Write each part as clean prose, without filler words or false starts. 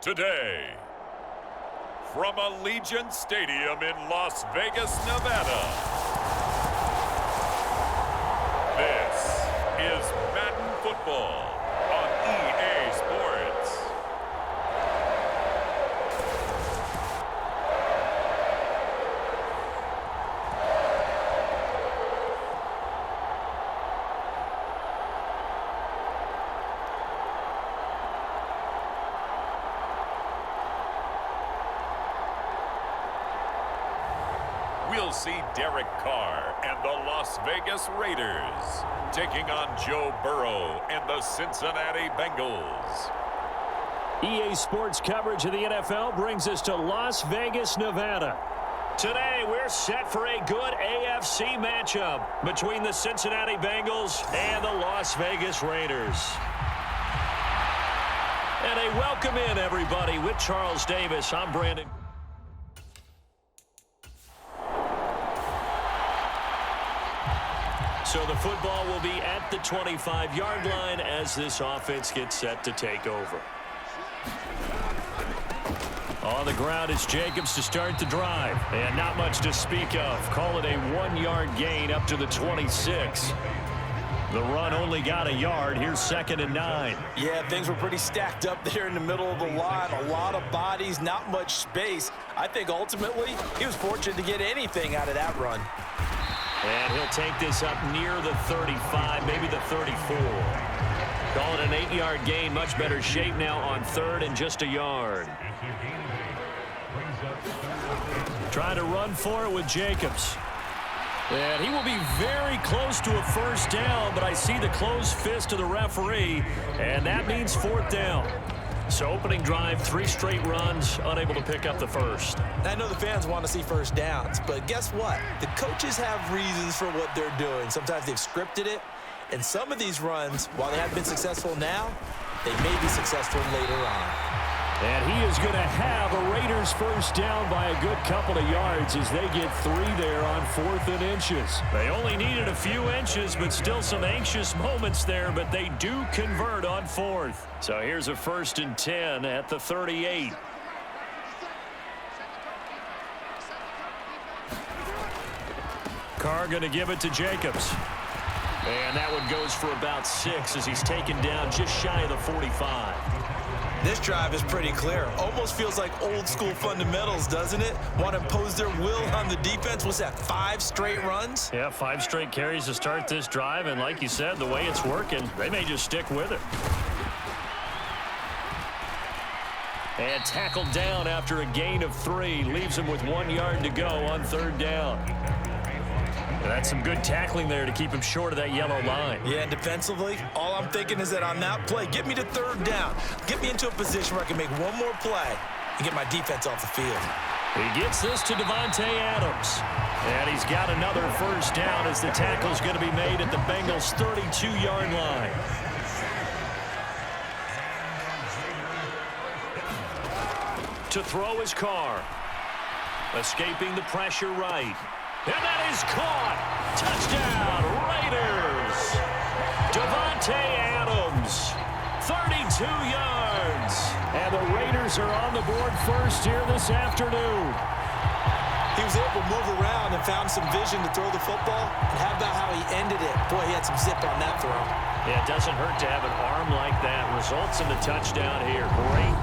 Today, from Allegiant Stadium in Las Vegas, Nevada, this is Madden Football on EA Sports. We'll see Derek Carr and the Las Vegas Raiders taking on Joe Burrow and the Cincinnati Bengals. EA Sports coverage of the NFL brings us to Las Vegas, Nevada. Today, we're set for a good AFC matchup between the Cincinnati Bengals and the Las Vegas Raiders. And a welcome in, everybody, with Charles Davis. I'm Brandon. So the football will be at the 25-yard line as this offense gets set to take over. On the ground is Jacobs to start the drive. And not much to speak of. Call it a 1-yard gain up to the 26. The run only got a yard. Here's 2nd and 9. Yeah, things were pretty stacked up there in the middle of the line. A lot of bodies, not much space. I think ultimately he was fortunate to get anything out of that run. And he'll take this up near the 35, maybe the 34. Call it an 8-yard gain. Much better shape now on 3rd and just a yard. Trying to run for it with Jacobs. And he will be very close to a first down, but I see the closed fist of the referee, and that means 4th down. So opening drive, 3 straight runs, unable to pick up the first. I know the fans want to see first downs, but guess what? The coaches have reasons for what they're doing. Sometimes they've scripted it, and some of these runs, while they haven't been successful now, they may be successful later on. And he is going to have a Raiders first down by a good couple of yards as they get 3 there on 4th and inches. They only needed a few inches, but still some anxious moments there, but they do convert on 4th. So here's a 1st and 10 at the 38. Carr going to give it to Jacobs. And that one goes for about 6 as he's taken down just shy of the 45. This drive is pretty clear. Almost feels like old school fundamentals, doesn't it? Want to impose their will on the defense. What's that, 5 straight runs? Yeah, 5 straight carries to start this drive. And like you said, the way it's working, they may just stick with it. And tackled down after a gain of 3. Leaves him with 1 yard to go on 3rd down. And that's some good tackling there to keep him short of that yellow line. Yeah, and defensively, all I'm thinking is that on that play, get me to 3rd down. Get me into a position where I can make one more play and get my defense off the field. He gets this to Davante Adams. And he's got another first down as the tackle's going to be made at the Bengals' 32-yard line. To throw his Carr. Escaping the pressure right. And that is caught. Touchdown, Raiders. Davante Adams, 32 yards. And the Raiders are on the board first here this afternoon. He was able to move around and found some vision to throw the football. And how about how he ended it? Boy, he had some zip on that throw. Yeah, it doesn't hurt to have an arm like that. Results in the touchdown here. Great.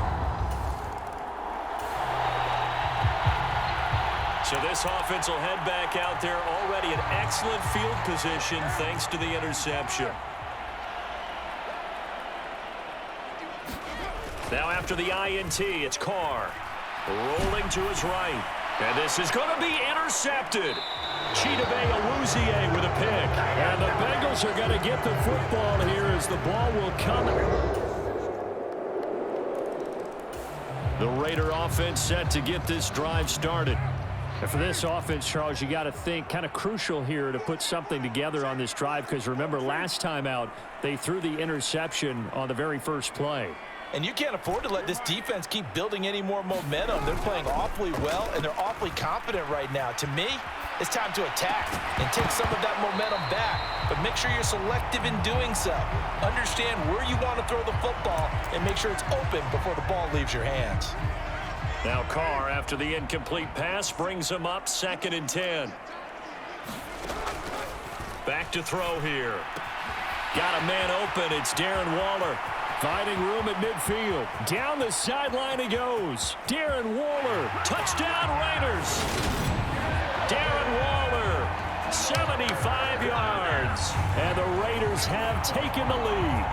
So this offense will head back out there, already in excellent field position thanks to the interception. Now after the INT, it's Carr. Rolling to his right. And this is going to be intercepted. Chidobe Awuzie with a pick. And the Bengals are going to get the football here as the ball will come. The Raider offense set to get this drive started. And for this offense, Charles, you got to think kind of crucial here to put something together on this drive, because remember last time out they threw the interception on the very first play. And you can't afford to let this defense keep building any more momentum. They're playing awfully well, and they're awfully confident right now. To me, it's time to attack and take some of that momentum back. But make sure you're selective in doing so. Understand where you want to throw the football and make sure it's open before the ball leaves your hands. Now Carr, after the incomplete pass, brings him up 2nd and 10. Back to throw here. Got a man open. It's Darren Waller. Finding room at midfield. Down the sideline he goes. Darren Waller. Touchdown Raiders. Darren Waller. 75 yards. And the Raiders have taken the lead.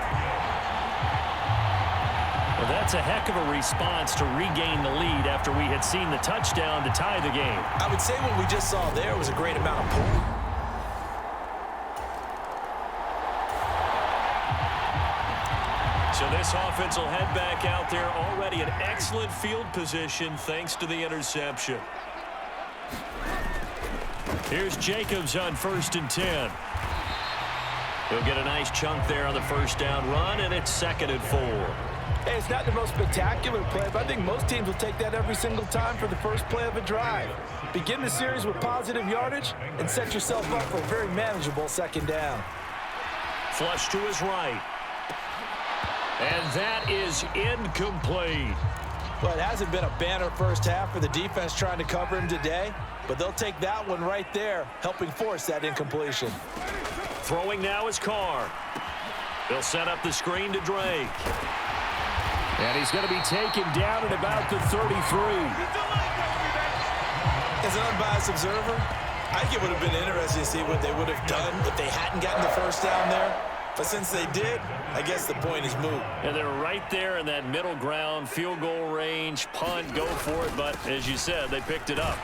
Well, that's a heck of a response to regain the lead after we had seen the touchdown to tie the game. I would say what we just saw there was a great amount of pull. So this offense will head back out there, already in excellent field position thanks to the interception. Here's Jacobs on 1st and 10. He'll get a nice chunk there on the first down run, and it's 2nd and 4. Hey, it's not the most spectacular play, but I think most teams will take that every single time for the first play of a drive. Begin the series with positive yardage and set yourself up for a very manageable 2nd down. Flush to his right. And that is incomplete. Well, it hasn't been a banner first half for the defense trying to cover him today, but they'll take that one right there, helping force that incompletion. Throwing now is Carr. They'll set up the screen to Drake. And he's going to be taken down at about the 33. As an unbiased observer, I think it would have been interesting to see what they would have done if they hadn't gotten the first down there. But since they did, I guess the point is moot. And they're right there in that middle ground, field goal range, punt, go for it. But as you said, they picked it up.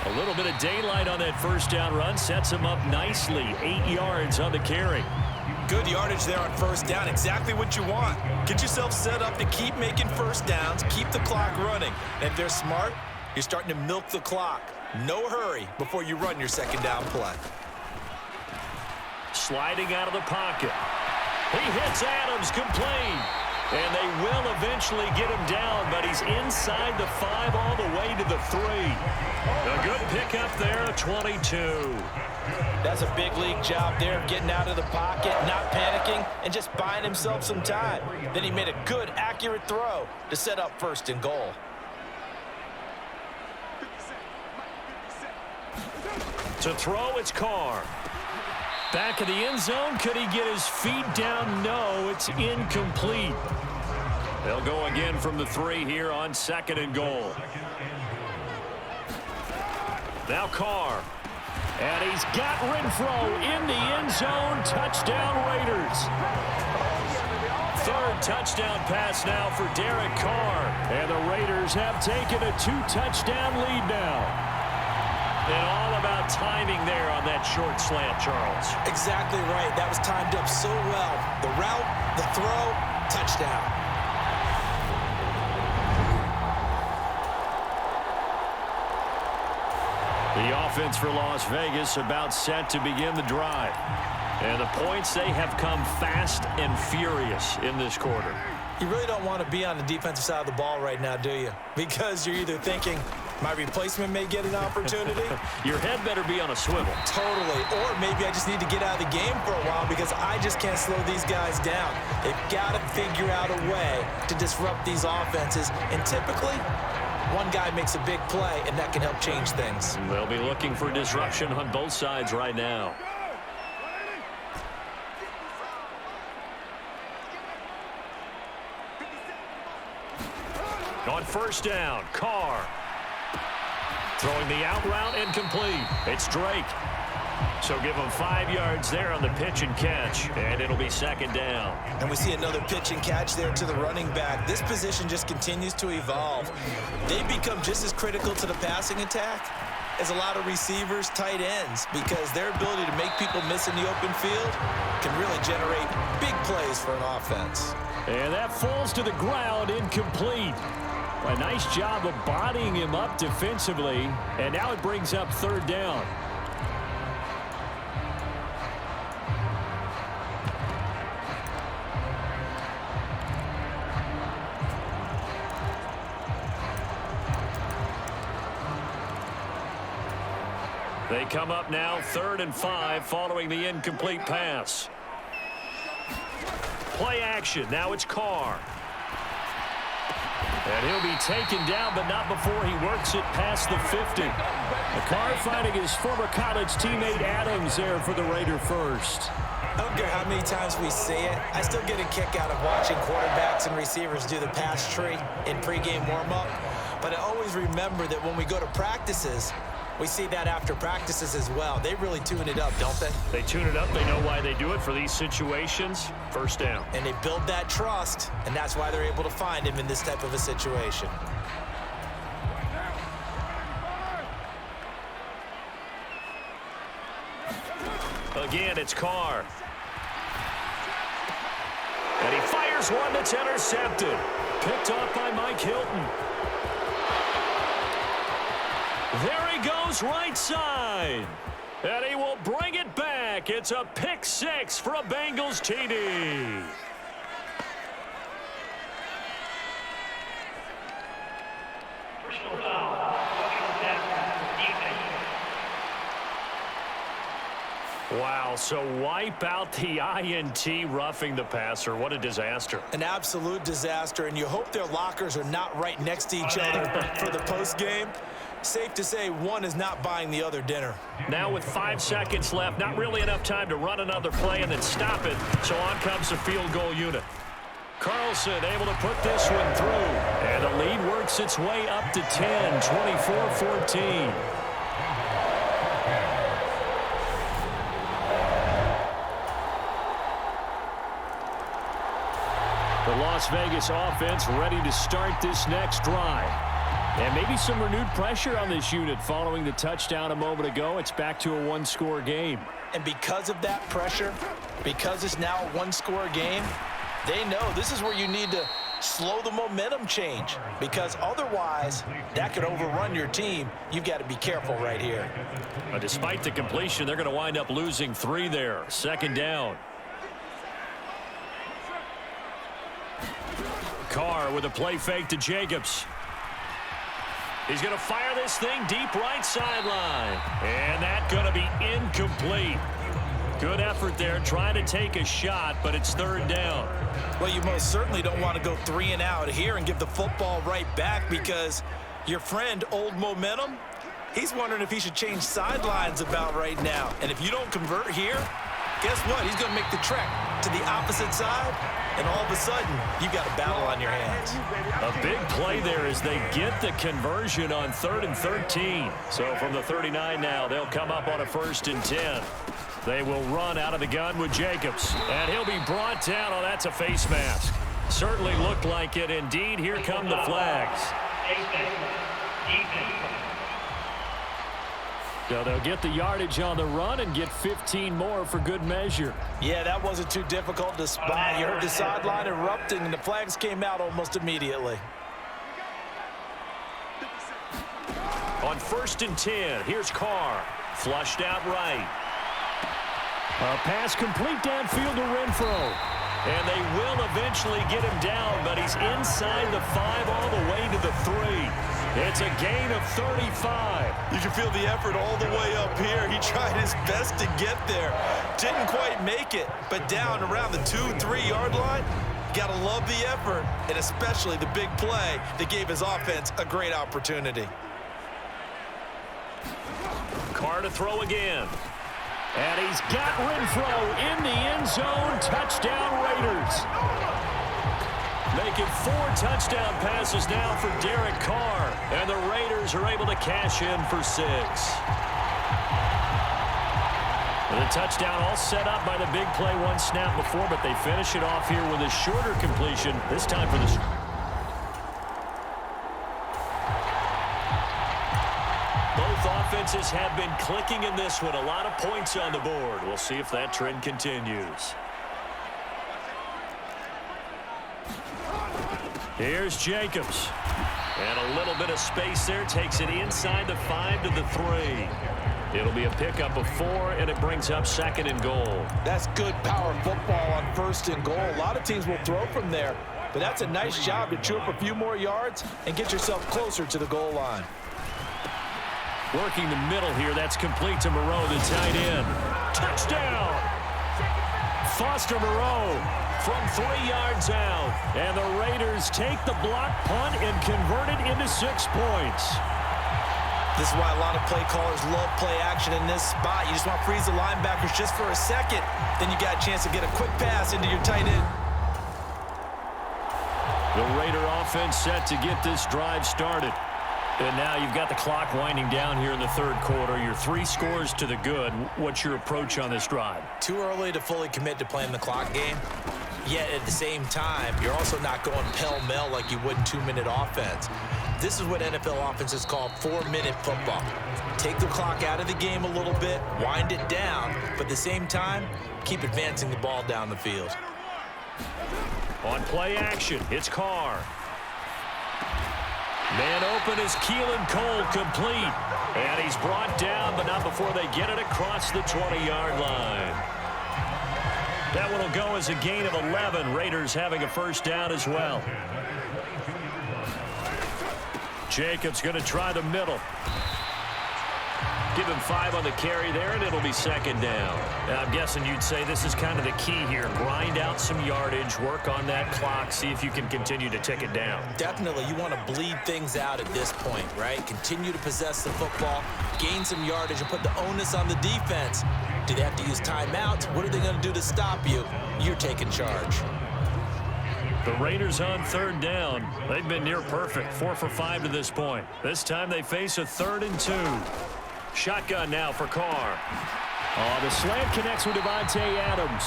A little bit of daylight on that first down run sets them up nicely. 8 yards on the carry. Good yardage there on first down. Exactly what you want. Get yourself set up to keep making first downs, keep the clock running. And if they're smart, you're starting to milk the clock. No hurry before you run your 2nd down play. Sliding out of the pocket. He hits Adams, complete. And they will eventually get him down, but he's inside the 5 all the way to the 3. A good pickup there, a 22. That's a big league job there of getting out of the pocket, not panicking, and just buying himself some time. Then he made a good, accurate throw to set up 1st and goal. To throw, it's Carr. Back of the end zone. Could he get his feet down? No, it's incomplete. They'll go again from the 3 here on 2nd and goal. Now Carr. And he's got Renfro in the end zone. Touchdown Raiders. 3rd touchdown pass now for Derek Carr. And the Raiders have taken a 2-touchdown lead now. And all about timing there on that short slant, Charles. Exactly right. That was timed up so well. The route, the throw, touchdown. The offense for Las Vegas about set to begin the drive. And the points, they have come fast and furious in this quarter. You really don't want to be on the defensive side of the ball right now, do you? Because you're either thinking, my replacement may get an opportunity. Your head better be on a swivel. Totally. Or maybe I just need to get out of the game for a while because I just can't slow these guys down. They've got to figure out a way to disrupt these offenses. And typically, one guy makes a big play, and that can help change things. They'll be looking for disruption on both sides right now. On first down, Carr. Throwing the out route incomplete. It's Drake. So give him 5 yards there on the pitch and catch, and it'll be 2nd down. And we see another pitch and catch there to the running back. This position just continues to evolve. They become just as critical to the passing attack is a lot of receivers, tight ends, because their ability to make people miss in the open field can really generate big plays for an offense. And that falls to the ground, incomplete. A nice job of bodying him up defensively, and now it brings up third down. They come up now 3rd and 5 following the incomplete pass. Play action. Now it's Carr. And he'll be taken down, but not before he works it past the 50. Carr finding his former college teammate Adams there for the Raider first. I don't care how many times we see it. I still get a kick out of watching quarterbacks and receivers do the pass tree in pregame warm-up. But I always remember that when we go to practices, we see that after practices as well. They really tune it up, don't they? They tune it up. They know why they do it for these situations. First down. And they build that trust, and that's why they're able to find him in this type of a situation. Again, it's Carr. And he fires one that's intercepted. Picked off by Mike Hilton. There he goes right side. And he will bring it back. It's a pick six for a Bengals TD. Wow, so wipe out the INT roughing the passer. What a disaster. An absolute disaster, and you hope their lockers are not right next to each other for the postgame. Safe to say one is not buying the other dinner. Now with 5 seconds left, not really enough time to run another play and then stop it. So on comes the field goal unit. Carlson able to put this one through. And the lead works its way up to 10, 24-14. The Las Vegas offense ready to start this next drive. And maybe some renewed pressure on this unit following the touchdown a moment ago. It's back to a one-score game. And because of that pressure, because it's now a one-score game, they know this is where you need to slow the momentum change, because otherwise that could overrun your team. You've got to be careful right here. Despite the completion, they're going to wind up losing 3 there. Second down. Carr with a play fake to Jacobs. He's going to fire this thing deep right sideline. And that's going to be incomplete. Good effort there trying to take a shot, but it's third down. Well, you most certainly don't want to go 3 and out here and give the football right back, because your friend, Old Momentum, he's wondering if he should change sidelines about right now. And if you don't convert here, guess what? He's going to make the trek to the opposite side, and all of a sudden, you've got a battle on your hands. A big play there as they get the conversion on 3rd and 13. So from the 39 now, they'll come up on a 1st and 10. They will run out of the gun with Jacobs. And he'll be brought down. Oh, that's a face mask. Certainly looked like it. Indeed, here come the flags. So they'll get the yardage on the run and get 15 more for good measure. Yeah, that wasn't too difficult to spot. You heard the sideline erupting, and the flags came out almost immediately. On 1st and 10, here's Carr. Flushed out right. A pass complete downfield to Renfro. And they will eventually get him down, but he's inside the 5 all the way to the 3. It's a gain of 35. You can feel the effort all the way up here. He tried his best to get there. Didn't quite make it, but down around the 2-3 yard line, gotta love the effort, and especially the big play that gave his offense a great opportunity. Carr to throw again. And he's got Renfro in the end zone. Touchdown, Raiders. Making 4 touchdown passes now for Derek Carr. And the Raiders are able to cash in for 6. The touchdown all set up by the big play 1 snap before, but they finish it off here with a shorter completion, this time for the... Both offenses have been clicking in this one. A lot of points on the board. We'll see if that trend continues. Here's Jacobs. And a little bit of space there. Takes it inside the 5 to the 3. It'll be a pickup of 4, and it brings up 2nd and goal. That's good power football on 1st and goal. A lot of teams will throw from there, but that's a nice job to chew up a few more yards and get yourself closer to the goal line. Working the middle here. That's complete to Moreau, the tight end. Touchdown! Foster Moreau from 3 yards out. And the Raiders take the block punt and convert it into 6 points. This is why a lot of play callers love play action in this spot. You just want to freeze the linebackers just for a second. Then you got a chance to get a quick pass into your tight end. The Raider offense set to get this drive started. And now you've got the clock winding down here in the 3rd quarter. You're 3 scores to the good. What's your approach on this drive? Too early to fully commit to playing the clock game. Yet at the same time, you're also not going pell-mell like you would in 2-minute offense. This is what NFL offenses call 4-minute football. Take the clock out of the game a little bit, wind it down, but at the same time, keep advancing the ball down the field. On play action, it's Carr. Man open is Keelan Cole, complete. And he's brought down, but not before they get it across the 20-yard line. That one will go as a gain of 11. Raiders having a 1st down as well. Jacobs going to try the middle. Give him 5 on the carry there, and it'll be 2nd down. And I'm guessing you'd say this is kind of the key here. Grind out some yardage, work on that clock, see if you can continue to tick it down. Definitely. You want to bleed things out at this point, right? Continue to possess the football, gain some yardage, and put the onus on the defense. Do they have to use timeouts? What are they going to do to stop you? You're taking charge. The Raiders on 3rd down. They've been near perfect, 4 for 5 to this point. This time they face a 3rd and 2. Shotgun now for Carr. Oh, the slant connects with Davante Adams.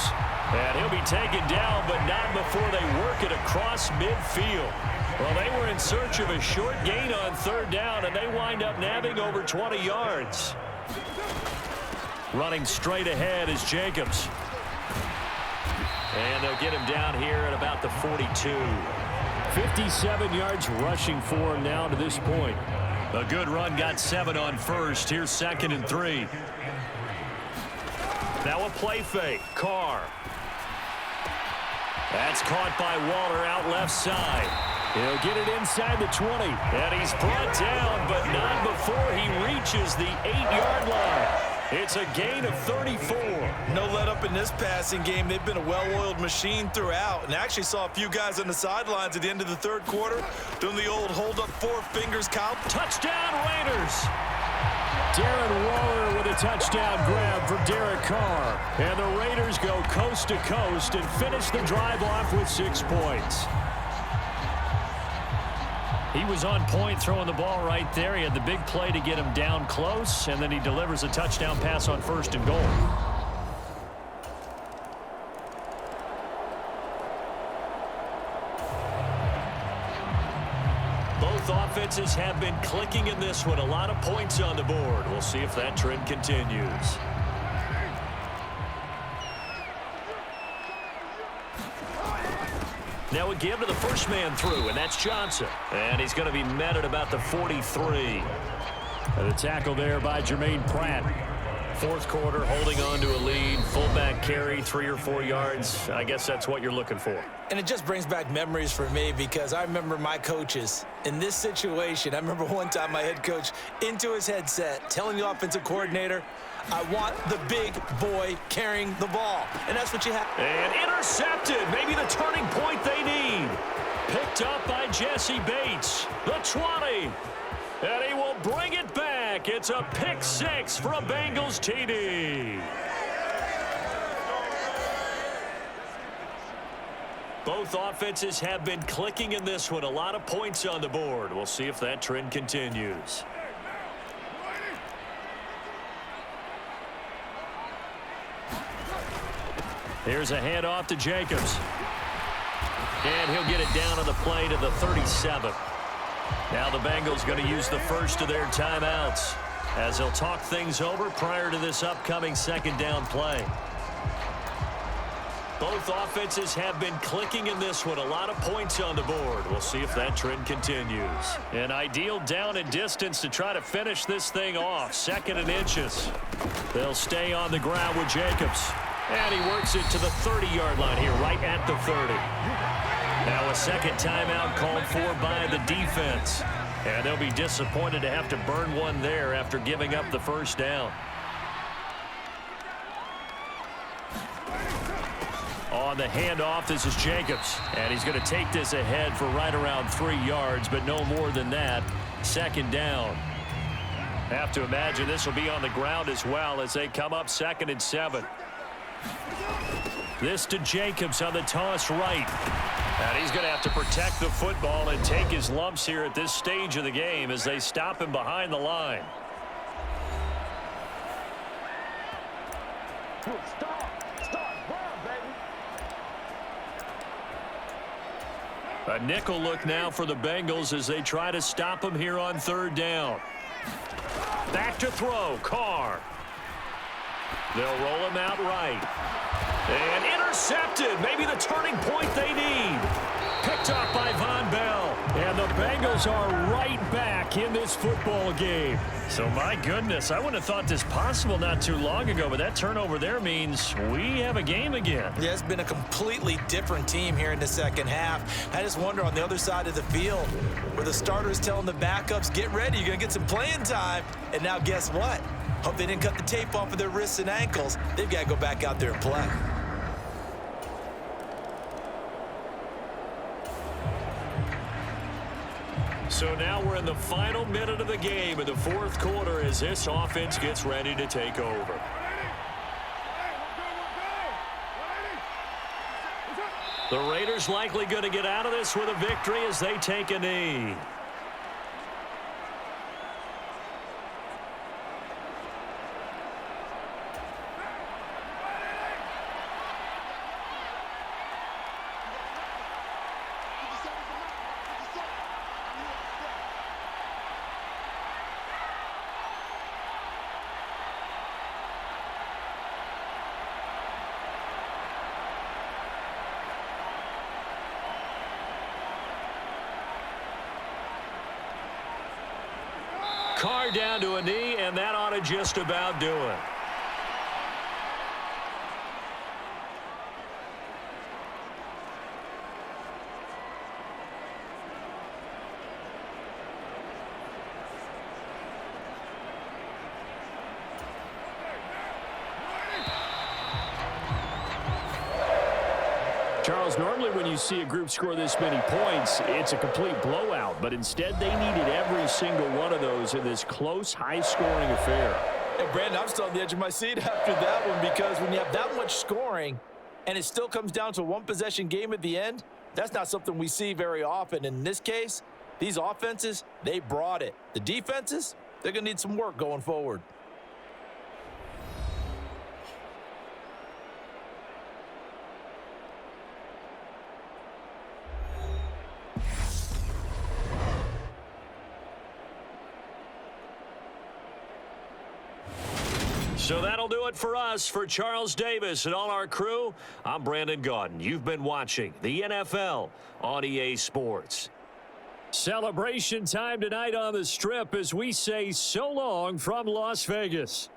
And he'll be taken down, but not before they work it across midfield. Well, they were in search of a short gain on 3rd down, and they wind up nabbing over 20 yards. Running straight ahead is Jacobs. And they'll get him down here at about the 42. 57 yards rushing for him now to this point. A good run, got 7 on 1st. Here's 2nd and 3. Now a play fake. Carr. That's caught by Waller out left side. He'll get it inside the 20. And he's brought down, but not before he reaches the 8-yard line. It's a gain of 34. No let up in this passing game. They've been a well-oiled machine throughout. And I actually saw a few guys on the sidelines at the end of the 3rd quarter doing the old hold up 4 fingers count. Touchdown Raiders. Darren Waller with a touchdown grab for Derek Carr. And the Raiders go coast to coast and finish the drive off with 6 points. He was on point throwing the ball right there. He had the big play to get him down close, and then he delivers a touchdown pass on 1st and goal. Both offenses have been clicking in this one. A lot of points on the board. We'll see if that trend continues. Now a give to the first man through, and that's Johnson. And he's going to be met at about the 43. And a tackle there by Jermaine Pratt. 4th quarter, holding on to a lead. Fullback carry, 3 or 4 yards. I guess that's what you're looking for. And it just brings back memories for me because I remember my coaches in this situation. I remember one time my head coach into his headset telling the offensive coordinator, I want the big boy carrying the ball. And that's what you have. And intercepted. Maybe the turning point they need. Picked up by Jesse Bates. The 20. And he will bring it back. It's a pick 6 for a Bengals TD. Both offenses have been clicking in this one. A lot of points on the board. We'll see if that trend continues. Here's a handoff to Jacobs. And he'll get it down on the play to the 37. Now the Bengals going to use the first of their timeouts. as they'll talk things over prior to this upcoming second down play. Both offenses have been clicking in this one. A lot of points on the board. We'll see if that trend continues. An ideal down and distance to try to finish this thing off. 2nd and inches. They'll stay on the ground with Jacobs. And he works it to the 30-yard line here, right at the 30. Now a second timeout called for by the defense. And they'll be disappointed to have to burn one there after giving up the first down. On the handoff, this is Jacobs. And he's going to take this ahead for right around 3 yards, but no more than that. 2nd down. Have to imagine this will be on the ground as well as they come up 2nd and 7. This to Jacobs on the toss right. And he's going to have to protect the football and take his lumps here at this stage of the game as they stop him behind the line. A nickel look now for the Bengals as they try to stop him here on 3rd down. Back to throw, Carr. They'll roll him out right. And intercepted. Maybe the turning point they need. Picked up by Von Bell. And the Bengals are right back in this football game. So, my goodness, I wouldn't have thought this possible not too long ago, but that turnover there means we have a game again. Yeah, it's been a completely different team here in the second half. I just wonder on the other side of the field where the starters telling the backups, get ready, you're going to get some playing time. And now guess what? Hope they didn't cut the tape off of their wrists and ankles. They've got to go back out there and play. So now we're in the final minute of the game in the 4th quarter as this offense gets ready to take over. The Raiders likely going to get out of this with a victory as they take a knee. Carr down to a knee, and that ought to just about do it. Charles, normally when you see a group score this many points, it's a complete blowout. But instead, they needed every single one of those in this close, high-scoring affair. Hey, Brandon, I'm still on the edge of my seat after that one because when you have that much scoring and it still comes down to one possession game at the end, that's not something we see very often. In this case, these offenses, they brought it. The defenses, they're going to need some work going forward. So that'll do it for us. For Charles Davis and all our crew, I'm Brandon Gaudin. You've been watching the NFL on EA Sports. Celebration time tonight on the Strip as we say so long from Las Vegas.